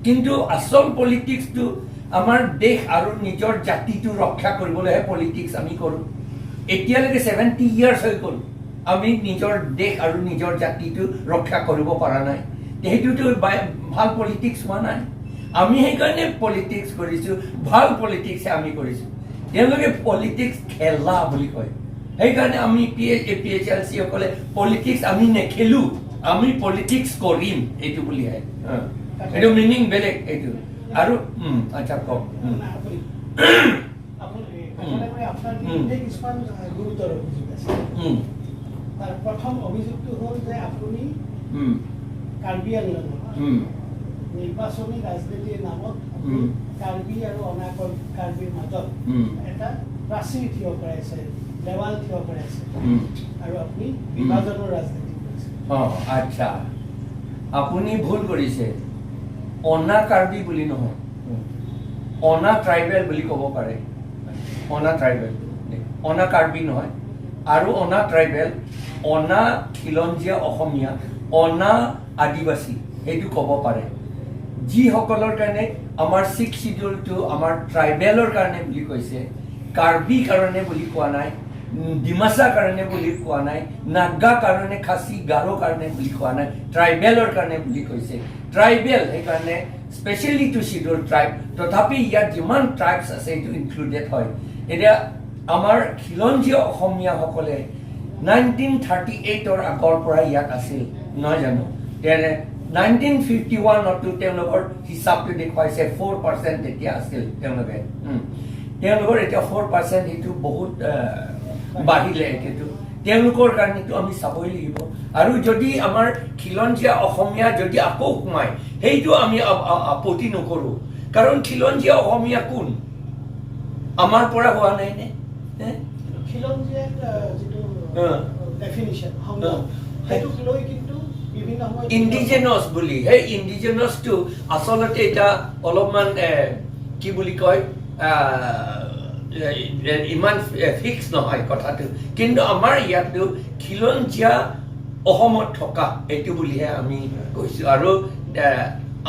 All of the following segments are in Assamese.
কিন্তু আসল পলিটিক্সটো আমাৰ দেশ আৰু নিজৰ জাতিটো ৰক্ষা কৰিবলৈহে পলিটিক্স আমি কৰোঁ এতিয়ালৈকে 70 ইয়াৰ্ছ হৈ গ'ল আমি নিজৰ দেশ আৰু নিজৰ জাতিটো ৰক্ষা কৰিব পৰা নাই সেইটোতো ভাল পলিটিক্স হোৱা নাই আমি সেইকাৰণে পলিটিক্স কৰিছোঁ ভাল পলিটিক্স আমি কৰিছোঁ তেওঁলোকে পলিটিক্স খেলা বুলি কয় সেইকাৰণে আমি APHLC সকলে পলিটিক্স আমি নেখেলো আমি পলিটিক্স কৰিম এইটো বুলিহে এইটো মিনিং বেলেগ এইটো আৰু আচ্ছা কওক প্ৰথম অভিযোগটো হ'ল যে আপুনি কাৰ্বি আংলঙত নিৰ্বাচনী ৰাজনীতিৰ নামত কাৰ্বি আৰু অনা কাৰ্বিৰ মাজত এটা প্ৰাচীৰ থিয় কৰাইছে দেৱাল থিয় কৰাইছে আৰু আপুনি বিভাজনৰ ৰাজনীতি কৰিছে আচ্ছা আপুনি ভুল কৰিছে অনা কাৰ্বি বুলি নহয় অনা ট্ৰাইবেল বুলি ক'ব পাৰে অনা ট্ৰাইবেল অনা কাৰ্বি নহয় আৰু অনা ট্ৰাইবেল অনা খিলঞ্জীয়া অসমীয়া অনা আদিবাসী এইটো ক'ব পাৰে যিসকলৰ কাৰণে আমাৰ 6 শিডিউলটো আমাৰ ট্ৰাইবেলৰ কাৰণে বুলি কৈছে কাৰ্বি কাৰণে বুলি কোৱা নাই ডিমাচা কাৰণে বুলি কোৱা নাই নাগা কাৰণে খাচী গাৰো কাৰণে বুলি কোৱা নাই ট্ৰাইবেলৰ কাৰণে বুলি কৈছে ট্ৰাইবেল সেইকাৰণে স্পেচিয়েলি টু শিডিউল ট্ৰাইব তথাপি ইয়াত যিমান ট্ৰাইবছ আছে এইটো ইনক্লুডেড হয় এতিয়া আমাৰ খিলঞ্জীয়া অসমীয়াসকলে 1938ৰ আগৰ পৰা ইয়াত আছিল নহয় জানো 1951টো তেওঁলোকৰ হিচাপটো দেখুৱাইছে 4% এতিয়া আছিল তেওঁলোকৰ এতিয়া 4% সেইটো বহুত বাঢ়িলে কিন্তু তেওঁলোকৰ কাৰণেতো আমি চাবই লাগিব আৰু যদি আমাৰ খিলঞ্জীয়া অসমীয়া যদি আকৌ সোমায় সেইটো আমি আপত্তি নকৰোঁ কাৰণ খিলঞ্জীয়া অসমীয়া কোন আমাৰ পৰা হোৱা নাই নে খিলঞ্জীয়া যিটো ডেফিনিশ্যন সেইটোক লৈ কিন্তু বিভিন্ন সময় ইণ্ডিজিনাছ বুলি সেই ইণ্ডিজিনাছটো আচলতে এটা অলপমান কি বুলি কয় ইমান ফিক্স নহয় কথাটো কিন্তু আমাৰ ইয়াতো খিলঞ্জীয়া অসমত থকা এইটো বুলিহে আমি কৈছোঁ আৰু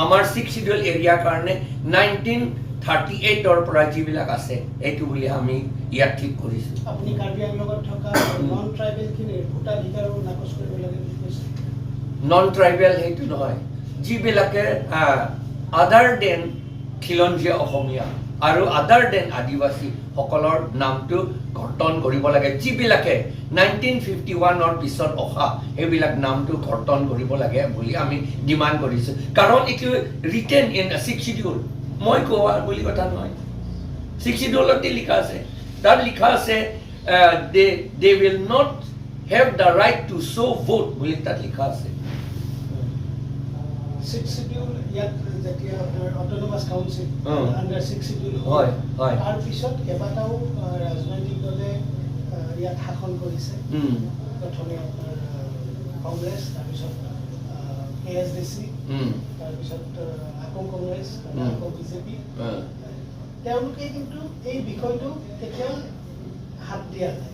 আমাৰ 6 শিডিউল এৰিয়াৰ কাৰণে 1938ৰ পৰা যিবিলাক আছে এইটো বুলি আমি ইয়াত ঠিক কৰিছোঁ আপুনি কাৰ্বি আংলঙত থকা নন ট্ৰাইবেলখিনিৰ ভোটাধিকাৰো নাকচ কৰিব লাগে বুলি কৈছে নন ট্ৰাইবেল সেইটো নহয় যিবিলাকে আদাৰ দেন খিলঞ্জীয়া অসমীয়া আৰু আদাৰ দেন আদিবাসী সকলৰ নামটো ঘৰ্তন কৰিব লাগে যিবিলাকে 1951ৰ পিছত অহা সেইবিলাক নামটো ঘৰ্তন কৰিব লাগে বুলি আমি ডিমাণ্ড কৰিছোঁ কাৰণ এইটো ৰিটেন ইন 6 শিডিউল মই কোৱা বুলি কথা নহয় 6 শিডিউলতে লিখা আছে তাত লিখা আছে they will not have the right to so vote বুলি তাত লিখা আছে 6 শিডিউল ইয়াত যেতিয়া অটোনমাস কাউন্সিল আন্ডাৰ 6 শিডিউল হয় হয় তাৰ পিছত কেইবাটাও ৰাজনৈতিক দলে ইয়াত শাসন কৰিছে প্ৰথমে আপোনাৰ কংগ্ৰেছ তাৰপিছত KSDC তাৰপিছত আকৌ কংগ্ৰেছ আকৌ বিজেপি তেওঁলোকে কিন্তু এই বিষয়টো কেতিয়াও হাত দিয়া নাই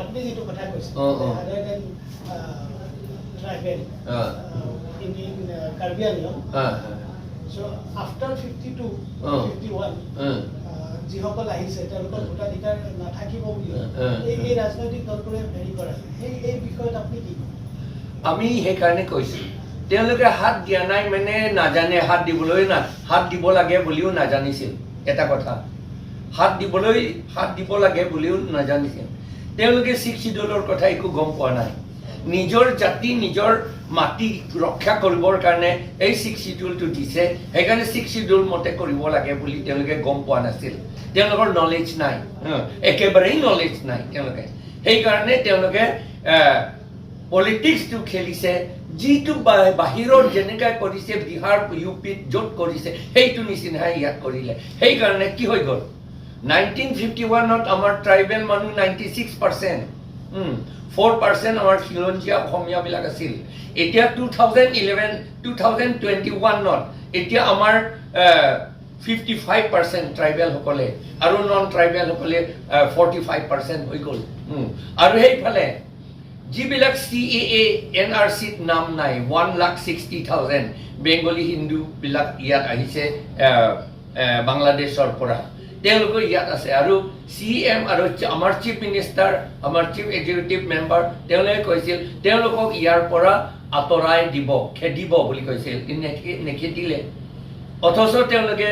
আপুনি যিটো কথা কৈছে other than tribal in Karbi Anglong. So after 52, 51, যিসকল আহিছে তেওঁলোকৰ ভোটাধিকাৰ নাথাকিব বুলি এই ৰাজনৈতিক দলটোৱে হেৰি কৰে এই বিষয়ত আপুনি কি আমি সেইকাৰণে কৈছোঁ তেওঁলোকে হাত দিয়া নাই মানে নাজানে হাত দিব লাগে বুলিও নাজানিছিল এটা কথা হাত দিব লাগে বুলিও নাজানিছিল তেওঁলোকে 6 শিডিউলৰ কথা একো গম পোৱা নাই নিজৰ জাতি নিজৰ মাটি ৰক্ষা কৰিবৰ কাৰণে এই 6 শিডিউলটো দিছে সেইকাৰণে 6 শিডিউল মতে কৰিব লাগে বুলি তেওঁলোকে গম পোৱা নাছিল তেওঁলোকৰ নলেজ নাই একেবাৰেই নলেজ নাই তেওঁলোকে সেইকাৰণে তেওঁলোকে পলিটিক্সটো খেলিছে যিটো বাহিৰত যেনেকৈ কৰিছে বিহাৰ ইউপিত য'ত কৰিছে সেইটো নিচিনাই ইয়াত কৰিলে সেইকাৰণে কি হৈ গ'ল 1951ত আমাৰ ট্ৰাইবেল মানুহ 96% 4% আমাৰ খিলঞ্জীয়া অসমীয়াবিলাক আছিল এতিয়া 2021ত এতিয়া আমাৰ 55% ট্ৰাইবেল সকলে আৰু নন ট্ৰাইবেল সকলে 45% হৈ গ'ল আৰু সেইফালে যিবিলাক CAA NRCত নাম নাই 1,60,000 বেংগলী হিন্দু বিলাক ইয়াত আহিছে বাংলাদেশৰ পৰা তেওঁলোকে ইয়াত আছে আৰু CM আৰু আমাৰ চিফ মিনিষ্টাৰ আমাৰ চিফ এক্সিকিউটিভ মেম্বাৰ তেওঁলোকে কৈছিল তেওঁলোকক ইয়াৰ পৰা আঁতৰাই দিব খেদিব বুলি কৈছিল নেখেদিলে অথচ তেওঁলোকে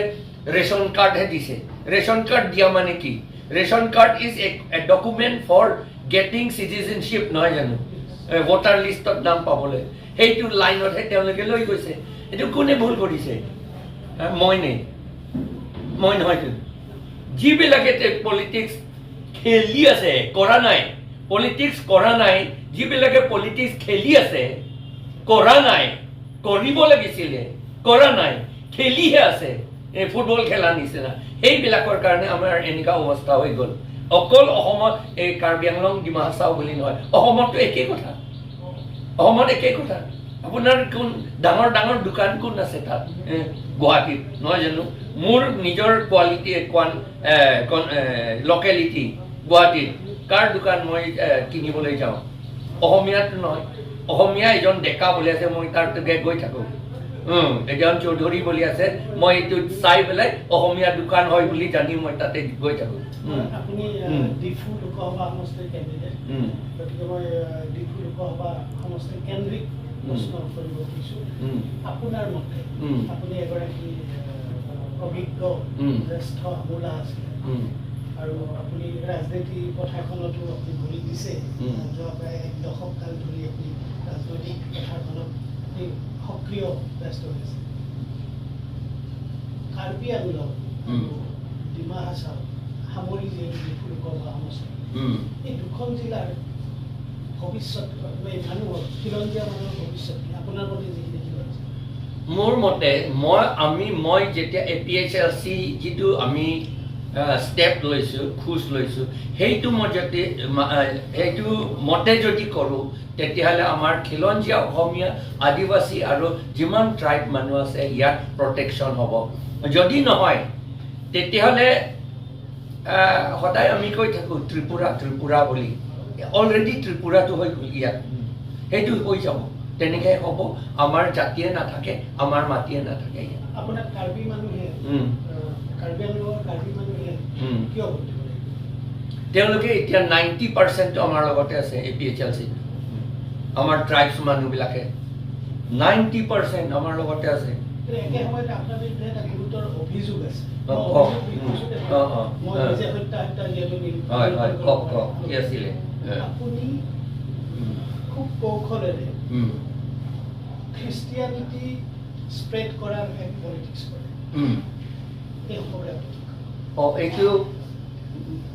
ৰেচন কাৰ্ডহে দিছে ৰেচন কাৰ্ড দিয়া মানে কি ration card is a document for getting citizenship নহয় জানো ভোটাৰ লিষ্টত নাম পাবলৈ সেইটো লাইনতহে তেওঁলোকে লৈ গৈছে এইটো কোনে ভুল কৰিছে মই নহয়তো যিবিলাকে পলিটিক্স খেলি আছে কৰা নাই পলিটিক্স কৰা নাই যিবিলাকে পলিটিক্স খেলি আছে কৰা নাই কৰিব লাগিছিলে কৰা নাই খেলিহে আছে এই ফুটবল খেলা নিচিনা সেইবিলাকৰ কাৰণে আমাৰ এনেকুৱা অৱস্থা হৈ গ'ল অকল অসমত এই কাৰ্বি আংলং ডিমা হাছাও বুলি নহয় অসমতো একেই কথা অসমত একেই কথা আপোনাৰ কোন ডাঙৰ ডাঙৰ দোকান কোন আছে তাত গুৱাহাটীত নহয় জানো মোৰ নিজৰ কোৱালিটি লোকেলিটি গুৱাহাটীত কাৰ দোকান মই কিনিবলৈ যাওঁ অসমীয়াত নহয় অসমীয়া এজন ডেকা বুলি আছে মই তাৰ গৈ থাকোঁ এজন চৌধুৰী বুলি আছে মই এইটো চাই পেলাই অসমীয়া দোকান হয় বুলি জানি মই তাতে গৈ থাকোঁ আপুনি ডিফু লোকসভা সমষ্টিৰ কেণ্ডিডেট গতিকে মই ডিফু লোকসভা সমষ্টিৰ কেন্দ্ৰিক প্ৰশ্ন কৰিব খুজিছোঁ আপোনাৰ মতে আপুনি এগৰাকী অভিজ্ঞ জ্যেষ্ঠ আমোলা আছিলে আৰু আপুনি ৰাজনীতি পথাৰখনতো আপুনি ভৰি দিছে যোৱা প্ৰায় 1 দশক কাল ধৰি আপুনি ৰাজনৈতিক পথাৰখনত সক্ৰিয় ব্যস্ত হৈছে কাৰ্বি আংলং ডিমা হাছাও সামৰি যিহেতু ডিফু লোকসভা সমষ্টি এই দুখন জিলাৰ ভৱিষ্যত মানুহৰ খিলঞ্জীয়া মানুহৰ ভৱিষ্যত আপোনাৰ মতে যিখিনি কিবা আছে মোৰ মতে মই যেতিয়া APHLC যিটো আমি ষ্টেপ লৈছোঁ খোজ লৈছোঁ সেইটো মতে যদি কৰোঁ তেতিয়াহ'লে আমাৰ খিলঞ্জীয়া অসমীয়া আদিবাসী আৰু যিমান ট্ৰাইব মানুহ আছে ইয়াত প্ৰটেকশ্যন হ'ব যদি নহয় তেতিয়াহ'লে সদায় আমি কৈ থাকোঁ ত্ৰিপুৰা বুলি অলৰেডি ত্ৰিপুৰাটো হৈ গ'ল ইয়াত সেইটো হৈ যাব তেনেকৈ হ'ব আমাৰ জাতিয়ে নাথাকে আমাৰ মাটিয়ে নাথাকে আপোনাৰ কাৰ্বি মানুহে কাৰ্বি আংলঙৰ কাৰ্বি মানুহে কিয় তেওঁলোকে এতিয়া 90% আমাৰ লগতে আছে APHLC আমাৰ ট্ৰাইবছ মানুহবিলাকে 90% আমাৰ লগতে আছে একে সময়তে আপোনাৰ বিৰুদ্ধে এটা গুৰুতৰ অভিযোগ আছে আপুনি খুব কৌশলেৰে খ্ৰীষ্টিয়ানিটি স্প্ৰেড কৰাৰ এক পলিটিক্স কৰে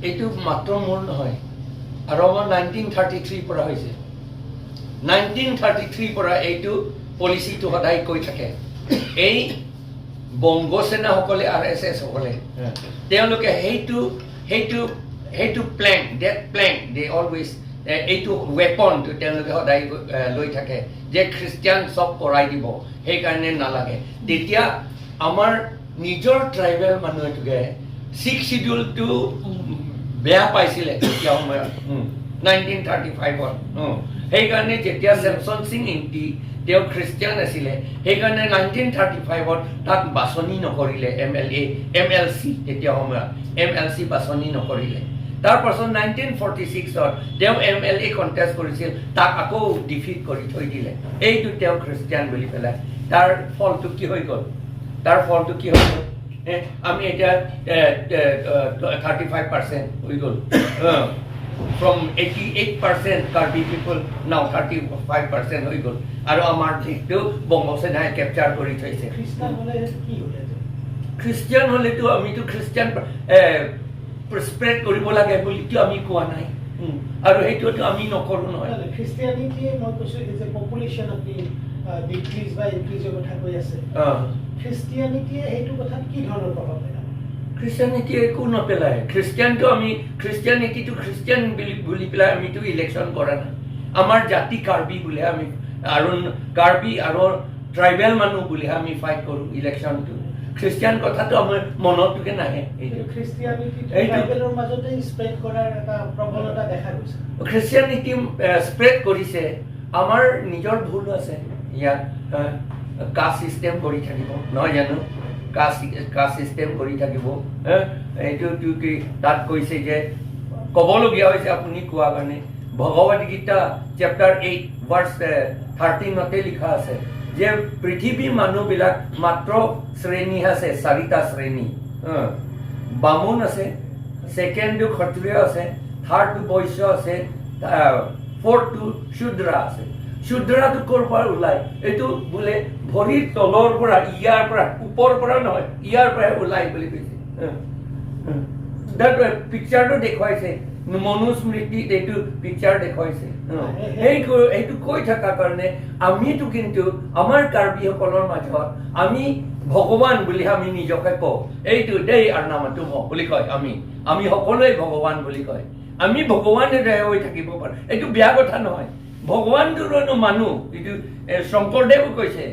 এইটো মাত্ৰ মোৰ নহয় আৰু আমাৰ 1933 পৰা হৈছে 1933 পৰা এইটো পলিচিটো সদায় কৈ থাকে এই বংগ সেনাসকলে RSS সকলে তেওঁলোকে সেইটো প্লেন দে অলৱেজ এইটো ৱেপনটো তেওঁলোকে সদায় লৈ থাকে যে খ্ৰীষ্টিয়ান চব কৰাই দিব সেইকাৰণে নালাগে তেতিয়া আমাৰ নিজৰ ট্ৰাইবেল মানুহেটোকে 6 শিডিউলটো বেয়া পাইছিলে তেতিয়া সময়ত 1935ত সেইকাৰণে যেতিয়া চেমছন সিং ইংতি তেওঁ খ্ৰীষ্টিয়ান আছিলে সেইকাৰণে 1935ত তাক বাছনি নকৰিলে MLC তেতিয়া সময়ত MLC বাছনি নকৰিলে তাৰপাছত 1946ত তেওঁ MLA কণ্টেষ্ট কৰিছিল তাক আকৌ ডিফিট কৰি থৈ দিলে এইটো তেওঁ খ্ৰীষ্টিয়ান বুলি পেলাই তাৰ ফলটো কি হৈ গ'ল আমি এতিয়া 35% হৈ গ'ল from 88% Karbi people now 35% হৈ গ'ল আৰু আমাৰ দিকটো বংগসেনাই কেপচাৰ কৰি থৈছে খ্ৰীষ্টিয়ান হ'লেতো আমিতো খ্ৰীষ্টিয়ান স্প্ৰেড কৰিব লাগে বুলিতো আমি কোৱা নাই আৰু সেইটোতো আমি নকৰোঁ নহয় খ্ৰীষ্টিয়ানিটিয়ে মই কৈছোঁ যে পপুলেশ্যন আপুনি ডিক্ৰিজ বা ইনক্ৰিজৰ কথা কৈ আছে খ্ৰীষ্টিয়ানিটিয়ে সেইটো কথাত কি ধৰণৰ প্ৰভাৱ পেলায় খ্ৰীষ্টিয়ানিটি একো নপেলায় খ্ৰীষ্টিয়ানিটিটো খ্ৰীষ্টিয়ান বুলি পেলাই আমিতো ইলেকশ্যন কৰা নাই আমাৰ জাতি কাৰ্বি বুলি আমি আৰু কাৰ্বি আৰু ট্ৰাইবেল মানুহ বুলি আমি ফাইট কৰোঁ ইলেকশ্যনটো খ্ৰীষ্টিয়ান কথাটো আমাৰ মনতকে নাহে খ্ৰীষ্টিয়ানিটি ট্ৰাইবেলৰ মাজতে স্প্ৰেড কৰাৰ এটা প্ৰৱণতা দেখা গৈছে খ্ৰীষ্টিয়ানিটি স্প্ৰেড কৰিছে আমাৰ নিজৰ ভুল আছে ইয়াত কাষ্ট চিষ্টেম কৰি থাকিব নহয় জানো কাষ্ট চিষ্টেম কৰি থাকিব এইটো কি তাত কৈছে যে ক'বলগীয়া হৈছে আপুনি কোৱা কাৰণে ভগৱদ গীতা চেপ্টাৰ 8 ভাৰ্চ 13 লিখা আছে যে পৃথিৱীৰ মানুহবিলাক মাত্ৰ শ্ৰেণী আছে 4টা শ্ৰেণী বামুণ আছে ছেকেণ্ডটো ক্ষত্ৰিয় আছে থাৰ্ডটো বৈশ্য আছে ফ'ৰ্থটো শূদ্ৰা আছে শূদ্ৰাটো ক'ৰ পৰা ওলাই এইটো বোলে ভৰিৰ তলৰ পৰা ইয়াৰ পৰা ওপৰৰ পৰা নহয় ইয়াৰ পৰা ওলাই বুলি কৈছে পিকচাৰটো দেখুৱাইছে মনুস্মৃতিত এইটো পিকচাৰ দেখুৱাইছে সেইটো কৈ থকাৰ কাৰণে আমিতো কিন্তু আমাৰ কাৰ্বিসকলৰ মাজত আমি ভগৱান বুলি আমি নিজকে কওঁ এইটো দেই আৰু নামটো বুলি কয় আমি সকলোৱে ভগৱান বুলি কয় আমি ভগৱানেৰে হৈ থাকিব পাৰোঁ এইটো বেয়া কথা নহয় ভগৱানটোৰনো মানুহ এইটো শংকৰদেৱে কৈছে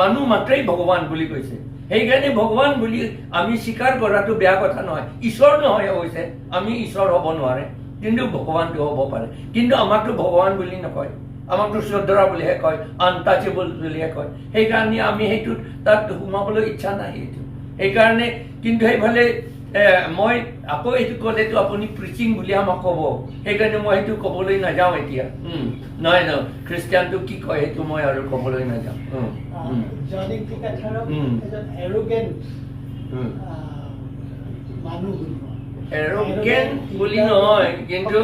মানুহ মাত্ৰেই ভগৱান বুলি কৈছে সেইকাৰণে ভগৱান বুলি আমি স্বীকাৰ কৰাটো বেয়া কথা নহয় ঈশ্বৰ নহয় হৈছে আমি ঈশ্বৰ হ'ব নোৱাৰে কিন্তু ভগৱানটো হ'ব পাৰে কিন্তু আমাকতো ভগৱান বুলি নকয় আমাকতো শ্ৰদ্ধা বুলিহে কয় আনটাচেবল বুলিহে কয় সেইকাৰণে আমি সেইটোত তাত সোমাবলৈ ইচ্ছা নাই সেইটো সেইকাৰণে কিন্তু সেইফালে মই আকৌ এইটো ক'লেতো আপুনি প্ৰিচিং বুলি আমাক ক'ব সেইকাৰণে মই সেইটো ক'বলৈ নাযাওঁ এতিয়া নহয় নহয় খ্ৰীষ্টিয়ানটো কি কয় সেইটো মই আৰু ক'বলৈ নাযাওঁ এৰোগেণ্ট বুলি নহয় কিন্তু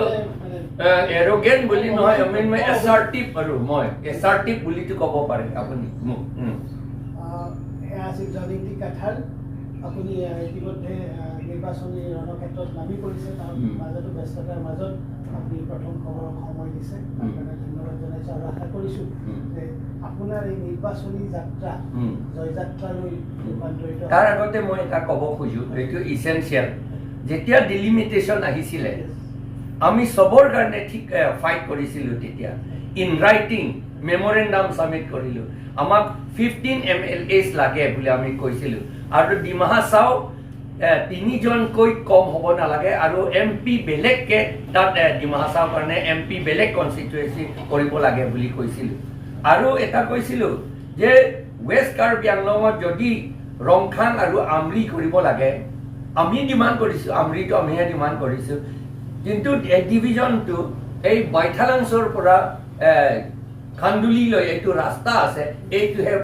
এৰোগেণ্ট বুলি নহয় মই এছাৰ্টিভ আৰু মই এছাৰ্টিভ বুলিতো ক'ব পাৰে আপুনি মোক আপুনি ইতিমধ্যে নিৰ্বাচনী ৰণক্ষেত্ৰত নামি পৰিছে তাৰ মাজতো ব্যস্ততাৰ মাজত আপুনি প্ৰথম খবৰক সময় দিছে আপোনাৰ ধন্যবাদ জনাইছোঁ আৰু আশা কৰিছোঁ যে আপোনাৰ এই নিৰ্বাচনী যাত্ৰা জয়যাত্ৰালৈ ৰূপান্তৰিত তাৰ আগতে মই এটা ক'ব খোজোঁ এইটো ইছেঞ্চিয়েল যেতিয়া ডিলিমিটেশ্যন আহিছিলে আমি চবৰ কাৰণে ঠিক ফাইট কৰিছিলোঁ তেতিয়া ইন ৰাইটিং মেমৰেণ্ডাম ছাবমিট কৰিলোঁ আমাক 15 MLAs লাগে বুলি আমি কৈছিলোঁ আৰু ডিমা হাছাও 3জনকৈ কম হ'ব নালাগে আৰু MP বেলেগকে তাত ডিমা হাছাওৰ কাৰণে MP বেলেগ কনষ্টিটুৱেঞ্চি কৰিব লাগে বুলি কৈছিলোঁ আৰু এটা কৈছিলোঁ যে ৱেষ্ট কাৰ্বি আংলঙত যদি ৰংখাং আৰু আমৰি কৰিব লাগে আমি ডিমাণ্ড কৰিছোঁ আমৰিটো আমিহে ডিমাণ্ড কৰিছোঁ কিন্তু ডিভিজনটো এই বাইথালাংছৰ পৰা খান্দুলিলৈ এইটো ৰাস্তা আছে এইটোহে